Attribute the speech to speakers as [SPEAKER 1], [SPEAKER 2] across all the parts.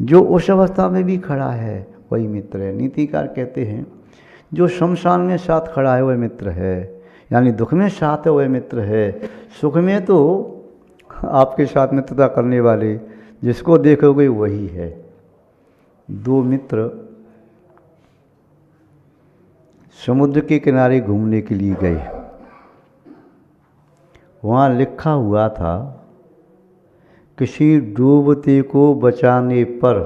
[SPEAKER 1] जो उस अवस्था में भी खड़ा है वही मित्र है। नीतिकार कहते हैं जो शमशान में साथ खड़ा है वह मित्र है, यानी दुख में साथ है वह मित्र है। सुख में तो आपके साथ मित्रता करने वाले जिसको देखोगे वही है। दो मित्र समुद्र के किनारे घूमने के लिए गए। वहाँ लिखा हुआ था किसी डूबते को बचाने पर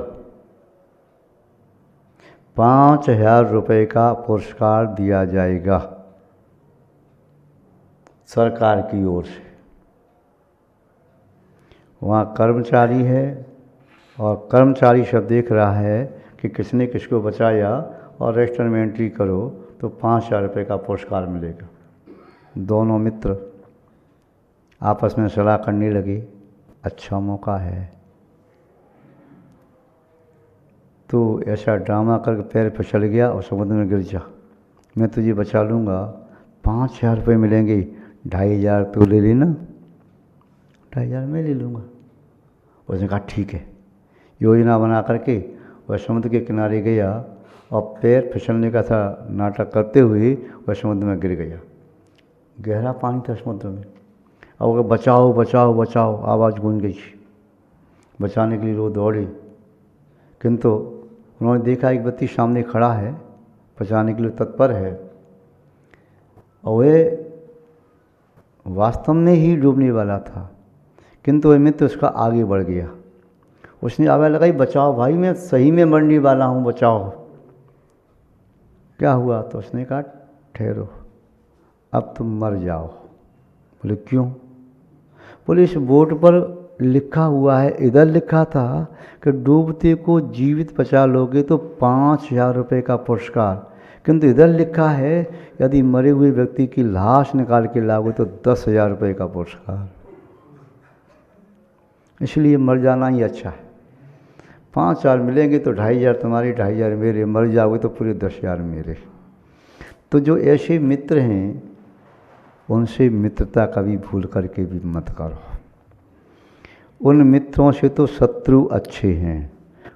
[SPEAKER 1] 5,000 रुपये का पुरस्कार दिया जाएगा सरकार की ओर से। वहाँ कर्मचारी है और कर्मचारी सब देख रहा है कि किसने किसको बचाया और रजिस्टर में एंट्री करो तो 5,000 रुपये का पुरस्कार मिलेगा। दोनों मित्र आपस में सलाह करने लगे, अच्छा मौका है तो ऐसा ड्रामा करके पैर फिसल गया और समुद्र में गिर जा, मैं तुझे बचा लूँगा, 5,000 रुपये मिलेंगे, 2,500 तो ले लेना, 2,500 मैं ले लूँगा। उसने कहा ठीक है। योजना बना करके वह समुद्र के किनारे गया और पैर फिसलने का था नाटक करते हुए वह समुद्र में गिर गया। गहरा पानी था समुद्र में। अब वो बचाओ बचाओ बचाओ आवाज़ गूंज गई। बचाने के लिए वो दौड़े, किंतु उन्होंने देखा एक व्यक्ति सामने खड़ा है, बचाने के लिए तत्पर है और वह वास्तव में ही डूबने वाला था, किंतु वह मित्र उसका आगे बढ़ गया। उसने आवाज़ लगाई, बचाओ भाई, मैं सही में मरने वाला हूँ, बचाओ। क्या हुआ? तो उसने कहा ठहरो, अब तुम मर जाओ। बोले क्यों? बोले इस बोर्ड पर लिखा हुआ है, इधर लिखा था कि डूबते को जीवित बचा लोगे तो 5,000 रुपये का पुरस्कार, किंतु इधर लिखा है यदि मरे हुए व्यक्ति की लाश निकाल के लाओगे तो 10,000 रुपये का पुरस्कार। इसलिए मर जाना ही अच्छा है। 5,000 मिलेंगे तो 2,500 तुम्हारे, 2,500 मेरे, मर जाओगे तो पूरे 10,000 मेरे। तो जो ऐसे मित्र हैं उनसे मित्रता कभी भूल करके भी मत करो। उन मित्रों से तो शत्रु अच्छे हैं,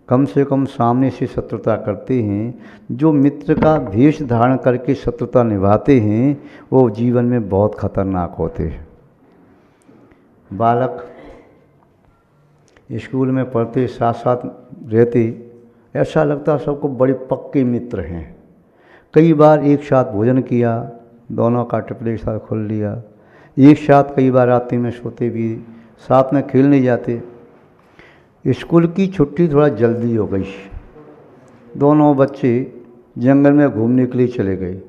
[SPEAKER 1] कम से कम सामने से शत्रुता करते हैं। जो मित्र का भेष धारण करके शत्रुता निभाते हैं वो जीवन में बहुत खतरनाक होते हैं। बालक स्कूल में पढ़ते साथ साथ रहते, ऐसा लगता सबको बड़े पक्के मित्र हैं। कई बार एक साथ भोजन किया, दोनों का टिपले एक साथ खोल लिया, एक साथ कई बार रात्रि में सोते भी, साथ में खेलने जाते। स्कूल की छुट्टी थोड़ा जल्दी हो गई, दोनों बच्चे जंगल में घूमने के लिए चले गए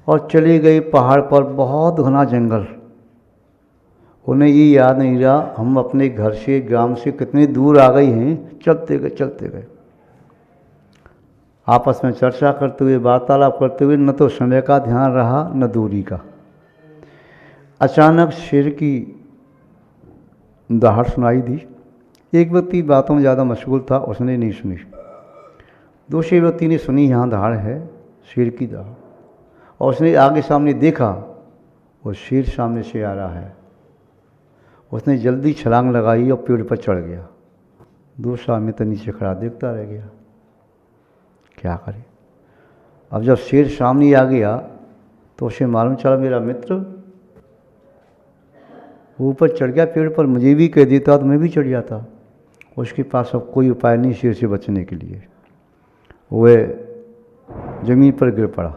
[SPEAKER 1] और चले गए पहाड़ पर, बहुत घना जंगल। उन्हें ये याद नहीं रहा हम अपने घर से, ग्राम से कितने दूर आ गए हैं। चलते गए चलते गए, आपस में चर्चा करते हुए, वार्तालाप करते हुए, न तो समय का ध्यान रहा न दूरी का। अचानक शेर की दहाड़ सुनाई दी। एक व्यक्ति बातों में ज़्यादा मशगूल था, उसने नहीं सुनी। दूसरे व्यक्ति ने सुनी, यहाँ दहाड़ है, शेर की दहाड़, और उसने आगे सामने देखा वो शेर सामने से आ रहा है। उसने जल्दी छलांग लगाई और पेड़ पर चढ़ गया। दूसरा मित्र नीचे खड़ा देखता रह गया, क्या करे। अब जब शेर सामने आ गया तो उसे मालूम चला मेरा मित्र ऊपर चढ़ गया पेड़ पर, मुझे भी कह देता तो मैं भी चढ़ जाता। उसके पास अब कोई उपाय नहीं शेर से बचने के लिए। वह ज़मीन पर गिर पड़ा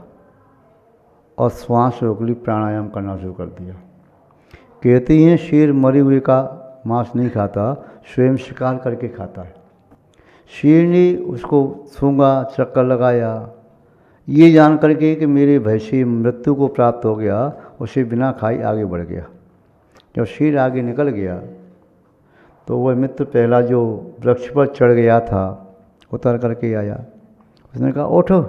[SPEAKER 1] और श्वास रोक ली, प्राणायाम करना शुरू कर दिया। कहते हैं शेर मरे हुए का मांस नहीं खाता, स्वयं शिकार करके खाता है। शेर ने उसको सूंघा, चक्कर लगाया, ये जान करके कि मेरे भय से मृत्यु को प्राप्त हो गया, उसे बिना खाए आगे बढ़ गया। जब शेर आगे निकल गया तो वह मित्र पहला जो वृक्ष पर चढ़ गया था उतर करके आया। उसने कहा उठो,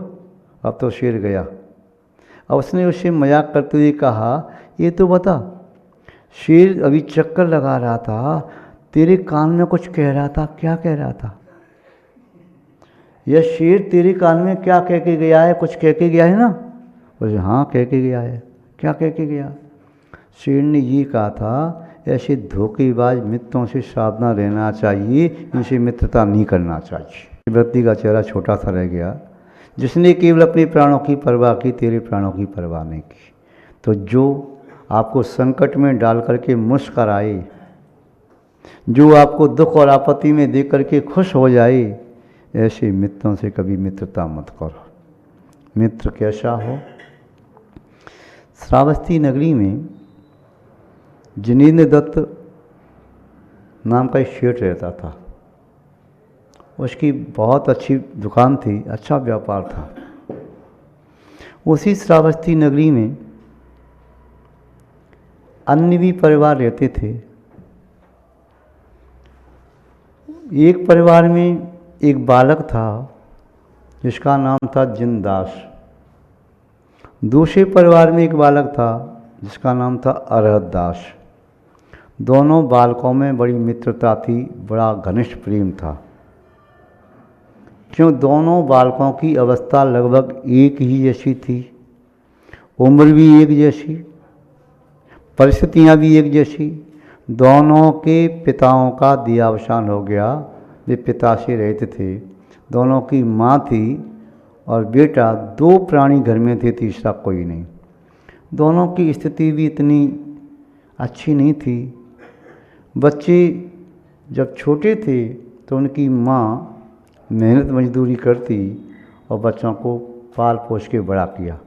[SPEAKER 1] अब तो शेर गया। अब उसने उससे मजाक करते हुए कहा, ये तो बता, शेर अभी चक्कर लगा रहा था, तेरे कान में कुछ कह रहा था, क्या कह रहा था? यह शेर तेरे कान में क्या कह के गया है? कुछ कह के गया है ना? बोले हाँ कह के गया है। क्या कह के गया? शेर ने ये कहा था, ऐसे धोखेबाज मित्रों से सावधान रहना चाहिए, इनसे मित्रता नहीं करना चाहिए। व्यक्ति का चेहरा छोटा सा रह गया, जिसने केवल अपने प्राणों की परवाह की, तेरे प्राणों की परवाह नहीं की। तो जो आपको संकट में डाल करके मुस्कराए, जो आपको दुख और आपत्ति में देख करके खुश हो जाए, ऐसे मित्रों से कभी मित्रता मत करो। मित्र कैसा हो? श्रावस्ती नगरी में जिनेंद्र दत्त नाम का एक शेठ रहता था। उसकी बहुत अच्छी दुकान थी, अच्छा व्यापार था। उसी श्रावस्ती नगरी में अन्य भी परिवार रहते थे। एक परिवार में एक बालक था जिसका नाम था जिनदास। दूसरे परिवार में एक बालक था जिसका नाम था अरहत दास। दोनों बालकों में बड़ी मित्रता थी, बड़ा घनिष्ठ प्रेम था। क्यों? दोनों बालकों की अवस्था लगभग एक ही जैसी थी, उम्र भी एक जैसी, परिस्थितियाँ भी एक जैसी। दोनों के पिताओं का देहावसान हो गया, वे पिता से रहते थे। दोनों की माँ थी और बेटा, दो प्राणी घर में थे, तीसरा कोई नहीं। दोनों की स्थिति भी इतनी अच्छी नहीं थी। बच्चे जब छोटे थे तो उनकी माँ मेहनत मजदूरी करती और बच्चों को पाल पोस के बड़ा किया।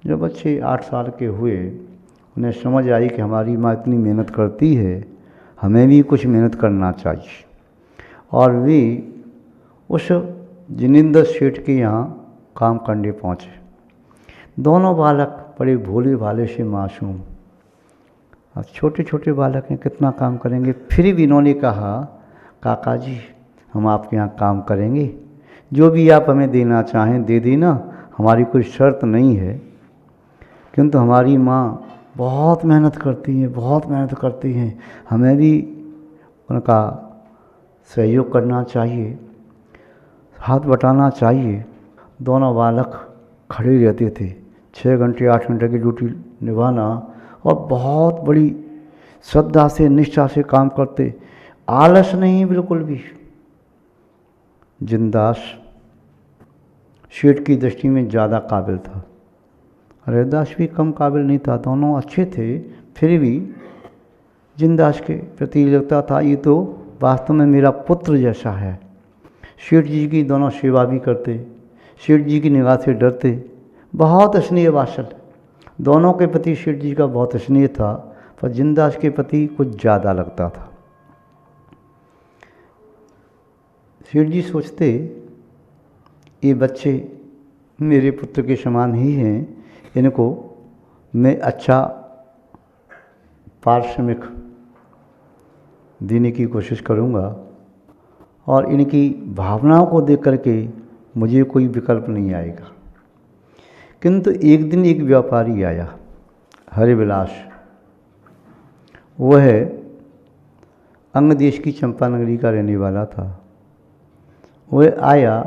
[SPEAKER 1] जब बच्चे 8 साल के हुए, उन्हें समझ आई कि हमारी माँ इतनी मेहनत करती है, हमें भी कुछ मेहनत करना चाहिए। और वे उस जिनेंद्र सेठ के यहाँ काम करने पहुँचे। दोनों बालक बड़े भोले भाले से मासूम, अब छोटे छोटे बालक हैं, कितना काम करेंगे। फिर भी इन्होंने कहा, काका जी हम आपके यहाँ काम करेंगे, जो भी आप हमें देना चाहें दे देना, हमारी कोई शर्त नहीं है। किंतु हमारी माँ बहुत मेहनत करती हैं, बहुत मेहनत करती हैं, हमें भी उनका सहयोग करना चाहिए, हाथ बटाना चाहिए। दोनों बालक खड़े रहते थे, 6 घंटे 8 घंटे की ड्यूटी निभाना, और बहुत बड़ी श्रद्धा से निष्ठा से काम करते, आलस नहीं बिल्कुल भी। जिनदास सेठ की दृष्टि में ज़्यादा काबिल था, रैदास भी कम काबिल नहीं था। दोनों अच्छे थे, फिर भी जिनदास के प्रति लगता था ये तो वास्तव में मेरा पुत्र जैसा है। सेठ जी की दोनों सेवा भी करते, सेठ जी की निगाह से डरते, बहुत स्नेह वात्सल्य दोनों के प्रति सेठ जी का बहुत स्नेह था, पर जिनदास के प्रति कुछ ज़्यादा लगता था। सेठ जी सोचते, ये बच्चे मेरे पुत्र के समान ही हैं, इनको मैं अच्छा पारिश्रमिक देने की कोशिश करूँगा, और इनकी भावनाओं को देख करके मुझे कोई विकल्प नहीं आएगा। किंतु एक दिन एक व्यापारी आया, हरिविलास। वह अंग देश की चंपा नगरी का रहने वाला था। वह आया,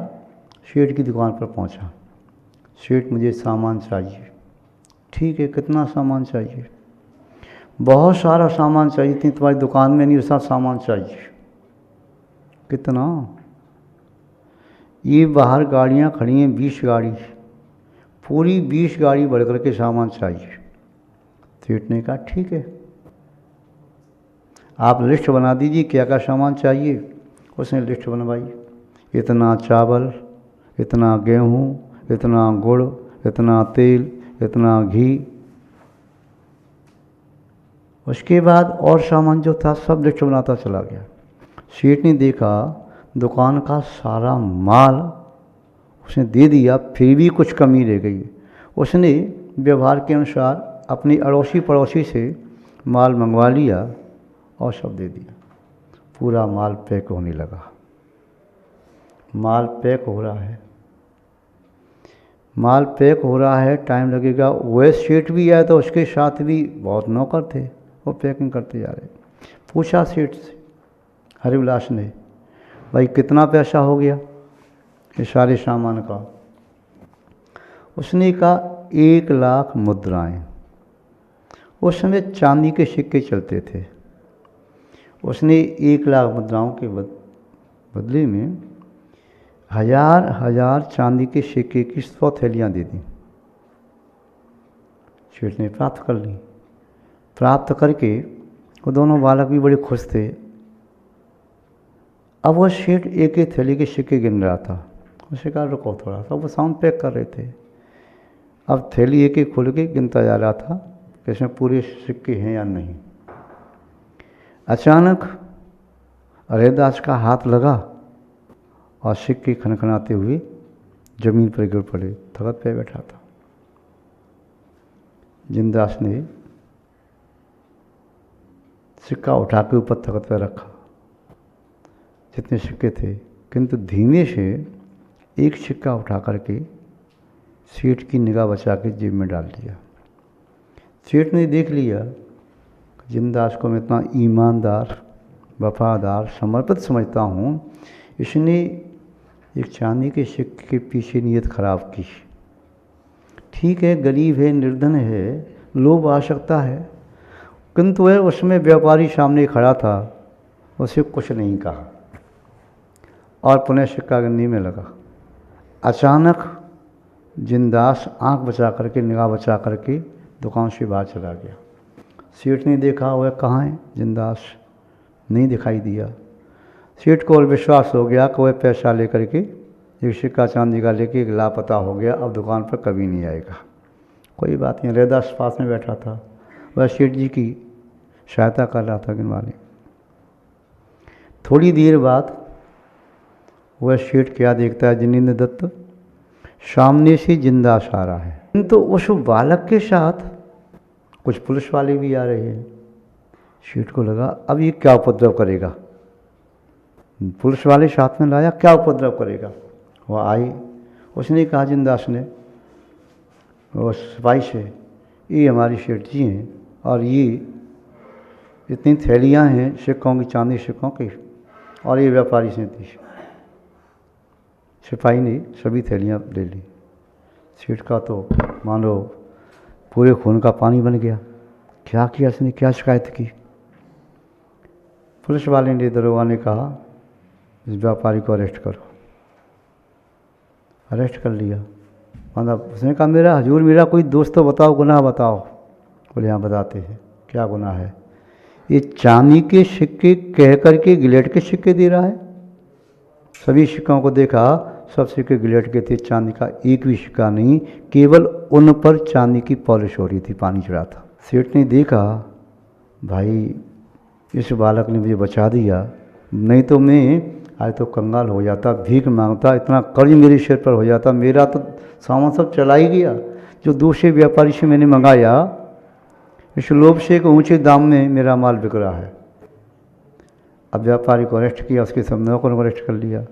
[SPEAKER 1] सेठ की दुकान पर पहुंचा। सेठ मुझे सामान चाहिए। ठीक है, कितना सामान चाहिए? बहुत सारा सामान चाहिए, तुम्हारी दुकान में नहीं, उसका सामान चाहिए। कितना? ये बाहर गाड़ियाँ खड़ी हैं, 20 गाड़ी, पूरी 20 गाड़ी भर करके सामान चाहिए। सेठ ने कहा ठीक है, आप लिस्ट बना दीजिए क्या क्या सामान चाहिए। उसने लिस्ट बनवाई, इतना चावल, इतना गेहूँ, इतना गुड़, इतना तेल, इतना घी। उसके बाद और सामान जो था सब लिस्ट बनाता चला गया। सेठ ने देखा दुकान का सारा माल उसने दे दिया, फिर भी कुछ कमी रह गई। उसने व्यवहार के अनुसार अपनी अड़ोसी पड़ोसी से माल मंगवा लिया और सब दे दिया। पूरा माल पैक होने लगा। माल पैक हो रहा है, माल पैक हो रहा है, टाइम लगेगा। वह सेठ भी आया तो उसके साथ भी बहुत नौकर थे, वो पैकिंग करते जा रहे। पूछा सेठ से, हरिविलास ने, भाई कितना पैसा हो गया ये सारे सामान का? उसने कहा 1 लाख मुद्राएं। उस समय चांदी के सिक्के चलते थे, उसने 1 लाख मुद्राओं के बदले में 1000 चांदी के सिक्के की 100 थैलियाँ दे दी। सेठ ने प्राप्त कर ली। प्राप्त करके वो दोनों बालक भी बड़े खुश थे। अब वह सेठ एक एक थैली के सिक्के गिन रहा था। उसे कहा रुको थोड़ा सा, वो साउंड पैक कर रहे थे। अब थैली एक एक खोल के गिनता जा रहा था कि इसमें पूरे सिक्के हैं या नहीं। अचानक अरेदास का हाथ लगा और सिक्के खनखनाते हुए जमीन पर गिर पड़े। तख्त पे बैठा था। जिनदास ने सिक्का उठा के ऊपर तख्त पर रखा, जितने सिक्के थे, किंतु धीमे से एक सिक्का उठा करके सेठ की निगाह बचा के जेब में डाल दिया। सेठ ने देख लिया कि जिनदास को मैं इतना ईमानदार, वफादार, समर्पित समझता हूँ, इसने एक चांदी के सिक्के के पीछे नीयत खराब की। ठीक है, गरीब है, निर्धन है, लोभ आ सकता है, किंतु वह उसमें व्यापारी सामने खड़ा था, उसे कुछ नहीं कहा और पुनः सिक्का गिनने में लगा। अचानक जिनदास आंख बचा करके, निगाह बचा करके दुकान से बाहर चला गया। सेठ ने देखा वह कहाँ है, जिनदास नहीं दिखाई दिया। सेठ को और विश्वास हो गया कि वह पैसा लेकर के, एक सिक्का चांदी का लेके एक लापता हो गया, अब दुकान पर कभी नहीं आएगा। कोई बात नहीं, रैदास पास में बैठा था, वह सेठ जी की सहायता कर रहा था गिनवाने। थोड़ी देर बाद वह सेठ क्या देखता है, जिनेंद्र दत्त सामने से जिनदास आ रहा है, किंतु उस बालक के साथ कुछ पुलिस वाले भी आ रहे हैं। सेठ को लगा अब ये क्या उपद्रव करेगा, पुलिस वाले साथ में लाया, क्या उपद्रव करेगा। वह आई, उसने कहा जिनदास ने वो सिपाही से, ये हमारी सेठ जी हैं और ये इतनी थैलियाँ हैं सिक्कों की, चांदी सिक्कों की, और ये व्यापारी से थी। सिपाही ने सभी थैलियाँ ले ली। सेठ का तो मानो पूरे खून का पानी बन गया। क्या किया इसने, क्या शिकायत की। पुलिस वाले ने, दरोगा ने कहा इस व्यापारी को अरेस्ट करो। अरेस्ट कर लिया। मतलब उसने कहा मेरा हजूर, मेरा कोई दोस्त तो बताओ, गुनाह बताओ। बोले हाँ बताते हैं। क्या गुनाह है। ये चांदी के सिक्के कह करके गिलेट के सिक्के दे रहा है। सभी सिक्कों को देखा, सब सिक्के गिलेट के थे, चांदी का एक भी सिक्का नहीं, केवल उन पर चांदी की पॉलिश हो रही थी, पानी चढ़ा था। सेठ ने देखा भाई इस बालक ने मुझे बचा दिया, नहीं तो मैं आज तो कंगाल हो जाता, भीख मांगता, इतना कर्ज मेरे सिर पर हो जाता, मेरा तो सामान सब चला ही गया जो दूसरे व्यापारी से मैंने मंगाया। इस लोभ से एक ऊंचे दाम में मेरा माल बिक रहा है। अब व्यापारी को अरेस्ट किया, उसके सब नौकरों को अरेस्ट कर लिया।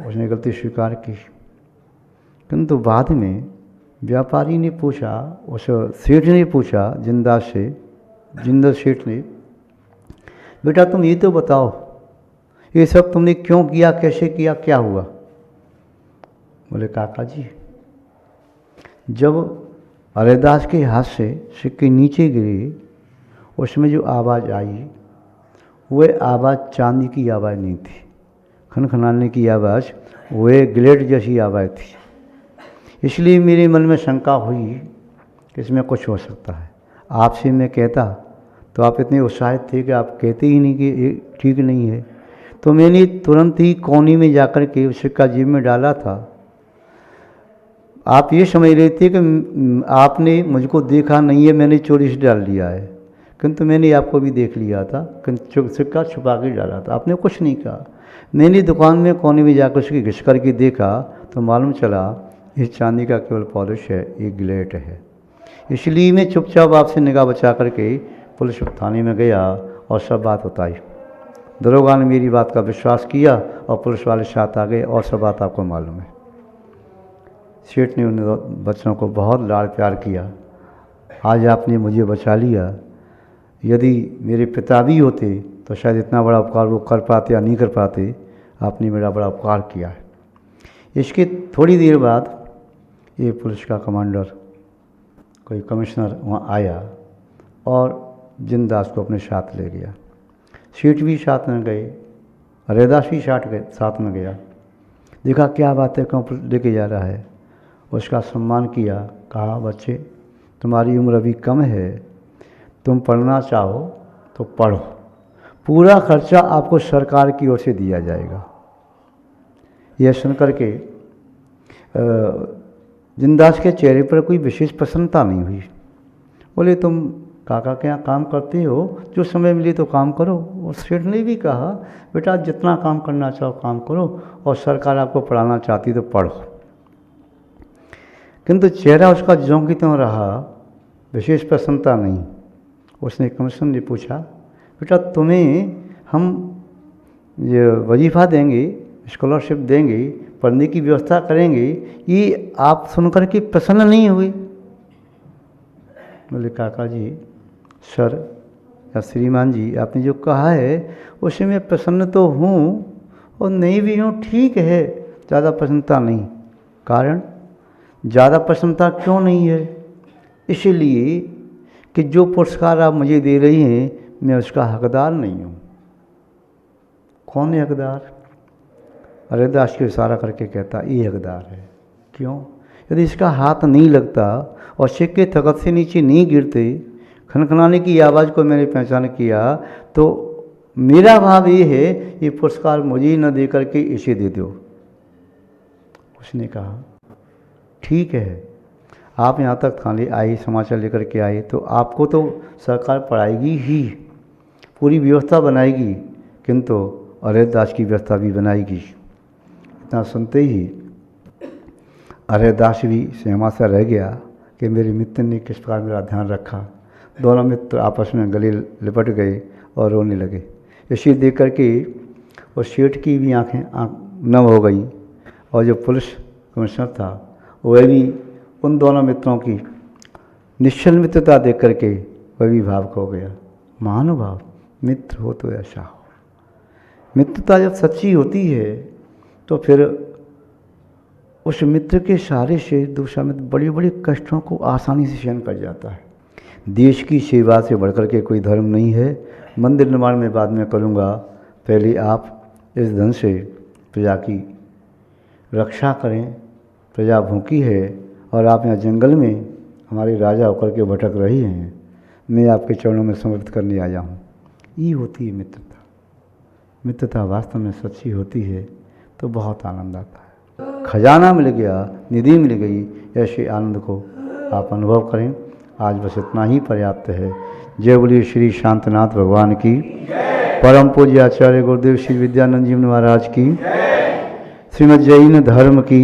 [SPEAKER 1] उसने गलती स्वीकार की, किंतु बाद में व्यापारी ने पूछा, उस सेठ ने पूछा जिनदास से, जिंदर सेठ ने, बेटा तुम ये तो बताओ ये सब तुमने क्यों किया, कैसे किया, क्या हुआ। बोले काका जी, जब अरेदास के हाथ से सिक्के नीचे गिरे, उसमें जो आवाज़ आई वह आवाज़ चांदी की आवाज़ नहीं थी, खनखनाने की आवाज़, वह गिलेट जैसी आवाज़ थी। इसलिए मेरे मन में शंका हुई कि इसमें कुछ हो सकता है। आपसे मैं कहता तो आप इतने उत्साहित थे कि आप कहते ही नहीं कि ये ठीक नहीं है। तो मैंने तुरंत ही कोने में जाकर के उस सिक्का जेब में डाला था। आप ये समझ रहे थे कि आपने मुझको देखा नहीं है, मैंने चोरी से डाल लिया है, किंतु मैंने आपको भी देख लिया था, किंतु सिक्का छुपा के डाला था, आपने कुछ नहीं कहा। मैंने दुकान में कोने में जाकर उसकी घिस करके देखा तो मालूम चला इस चांदी का केवल पॉलिश है, एक गिलेट है। इसलिए मैं चुपचाप आपसे निगाह बचा करके पुलिस थाने में गया और सब बात बताई। दरोगा ने मेरी बात का विश्वास किया और पुलिस वाले साथ आ गए और सब बात आपको मालूम है। सेठ ने उन बच्चों को बहुत लाड प्यार किया। आज आपने मुझे बचा लिया, यदि मेरे पिता भी होते तो शायद इतना बड़ा उपकार वो कर पाते या नहीं कर पाते। आपने मेरा बड़ा उपकार किया है। इसके थोड़ी देर बाद ये पुलिस का कमांडर, कोई कमिश्नर वहाँ आया और जिनदास को अपने साथ ले गया। सेठ भी साथ में गए, हरिदास भी साथ में गया। देखा क्या बात है, कहाँ लेके जा रहा है। उसका सम्मान किया, कहा बच्चे तुम्हारी उम्र अभी कम है, तुम पढ़ना चाहो तो पढ़ो, पूरा खर्चा आपको सरकार की ओर से दिया जाएगा। यह सुनकर के जिनदास के चेहरे पर कोई विशेष प्रसन्नता नहीं हुई। बोले तुम काका के यहाँ काम करते हो, जो समय मिले तो काम करो। और सेठ ने भी कहा बेटा जितना काम करना चाहो काम करो, और सरकार आपको पढ़ाना चाहती तो पढ़ो। किंतु चेहरा उसका ज्यों की त्यों रहा, विशेष प्रसन्नता नहीं। उसने कमिश्नर ने पूछा बेटा तुम्हें हम ये वजीफ़ा देंगे, स्कॉलरशिप देंगे, पढ़ने की व्यवस्था करेंगे, ये आप सुनकर के प्रसन्न नहीं हुए। बोले काका जी, सर या श्रीमान जी, आपने जो कहा है उससे मैं प्रसन्न तो हूँ और नहीं भी हूँ, ठीक है, ज़्यादा प्रसन्नता नहीं। कारण ज़्यादा प्रसन्नता क्यों नहीं है? इसलिए कि जो पुरस्कार आप मुझे दे रही हैं मैं उसका हकदार नहीं हूँ। कौन है हकदार? हरिदास को इशारा करके कहता ये हकदार है। क्यों? यदि इसका हाथ नहीं लगता और सिक्के तख्त से नीचे नहीं गिरते, खनखनाने की आवाज़ को मैंने पहचान किया, तो मेरा भाव ये है ये पुरस्कार मुझे न दे करके इसे दे दो। उसने कहा ठीक है, आप यहाँ तक थाने आए, समाचार लेकर के आए, तो आपको तो सरकार पढ़ाएगी ही, पूरी व्यवस्था बनाएगी, किंतु हरिदास की व्यवस्था भी बनाएगी। इतना सुनते ही हरिदास भी सहमा सा रह गया कि मेरे मित्र ने किस प्रकार मेरा ध्यान रखा। दोनों मित्र आपस में गले लिपट गए और रोने लगे। इसी देख कर के उस सेठ की भी आंखें नम हो गई, और जो पुलिस कमिश्नर था वह भी उन दोनों मित्रों की निश्चल मित्रता देख करके वह भी भावुक हो गया। महानुभाव मित्र हो तो ऐसा हो। मित्रता जब सच्ची होती है तो फिर उस मित्र के सहारे से दूसरा मित्र बड़ी बड़ी कष्टों को आसानी से सहन कर जाता है। देश की सेवा से बढ़कर के कोई धर्म नहीं है। मंदिर निर्माण में बाद में करूँगा, पहले आप इस धन से प्रजा की रक्षा करें। प्रजा भूखी है और आप यहाँ जंगल में हमारे राजा होकर के भटक रही हैं, मैं आपके चरणों में समर्पित करने आया हूँ। ये होती है मित्रता। मित्रता वास्तव में सच्ची होती है तो बहुत आनंद आता है। खजाना मिल गया, निधि मिल गई, ऐसे आनंद को आप अनुभव करें। आज बस इतना ही पर्याप्त है। जय बोलिए श्री शांतनाथ भगवान की, परम पूज्य आचार्य गुरुदेव श्री विद्यानंद जी महाराज की, श्रीमद् जैन धर्म की।